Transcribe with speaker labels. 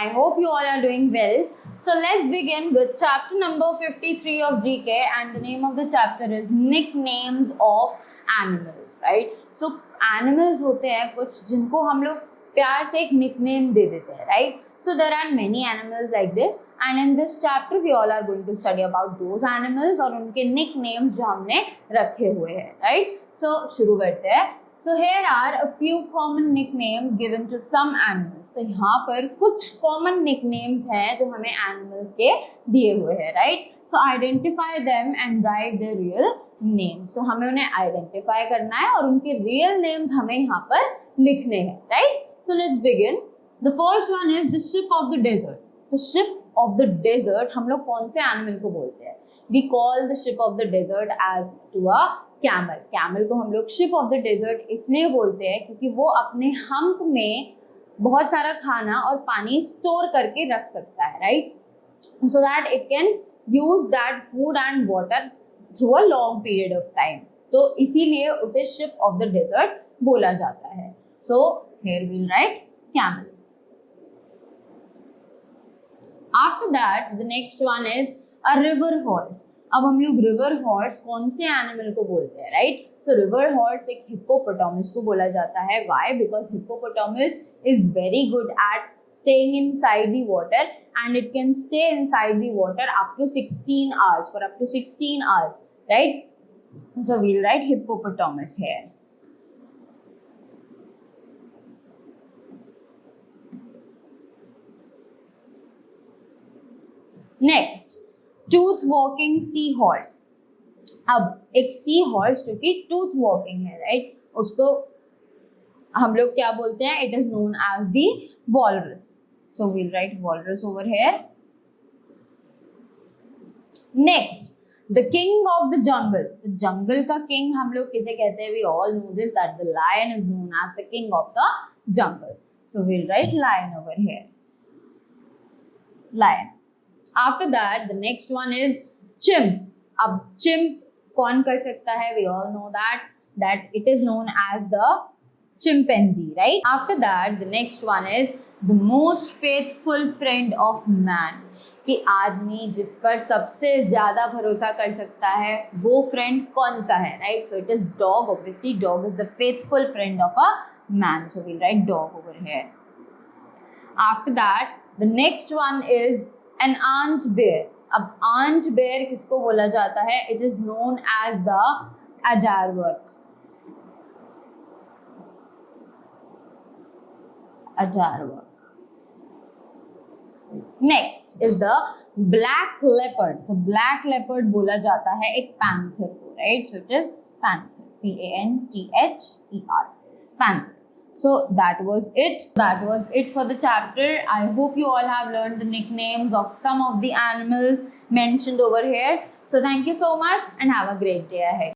Speaker 1: I hope you all are doing well. So let's begin with chapter number 53 of GK, and the name of the chapter is Nicknames of Animals, right? So animals होते हैं कुछ जिनको हम लोग प्यार से एक nickname दे देते हैं, right? So there are many animals like this, and in this chapter we all are going to study about those animals और उनके nicknames जो हमने रखे हुए हैं, right? So शुरू करते हैं. So here are a few common nicknames given to some animals. तो यहाँ पर कुछ common nicknames हैं जो हमें animals के दिए हुए हैं, right? So identify them and write their real names. तो हमें उन्हें identify करना है और उनके real names हमें यहाँ पर लिखने हैं, right? So let's begin. The first one is the ship of the desert. The ship of the desert हम लोग कौन से animal को बोलते हैं? We call the ship of the desert as to a camel. Camel को हम लोग शिप ऑफ द डेजर्ट इसलिए बोलते हैं क्योंकि वो अपने हम्प में बहुत सारा खाना और पानी स्टोर करके रख सकता है, right? So that it can use that food and water through a long period of time. तो इसीलिए उसे शिप ऑफ द डेजर्ट बोला जाता है. So here we'll write camel. After that the next one is a river horse. अब हम लोग river horse कौन से एनिमल को बोलते हैं, राइट? सो रिवर हॉर्स एक हिप्पोपोटामस को बोला जाता है. Why? Because hippopotamus is very good at staying inside the water and it can stay inside the water up to 16 hours, for up to 16 hours, right? So we'll write hippopotamus here. Next, tooth walking sea horse. अब एक sea horse जो कि tooth walking है, right? उसको हम लोग क्या बोलते हैं? It is known as the walrus. So we'll write walrus over here. Next, the king of the jungle. तो जंगल का किंग हम लोग किसे कहते हैं? We all know this that the lion is known as the king of the jungle. So we'll write lion over here. Lion. After that, the next one is chimp. अब chimp कौन कर सकता है? We all know that it is known as the chimpanzee, right? After that, the next one is the most faithful friend of man. कि आदमी जिस पर सबसे ज्यादा भरोसा कर सकता है वो फ्रेंड कौन सा है, right? So it is dog. Obviously, dog is the faithful friend of a man. So we'll write dog over here. After that, the next one is an ant bear. अब ant bear किसको बोला जाता है? It is known as the aardvark. Aardvark. Next is the black leopard. The black leopard बोला जाता है एक panther को, right? So it is panther. P-A-N-T-H-E-R. Panther. So that was it. That was it for the chapter. I hope you all have learned the nicknames of some of the animals mentioned over here. So thank you so much and have a great day ahead.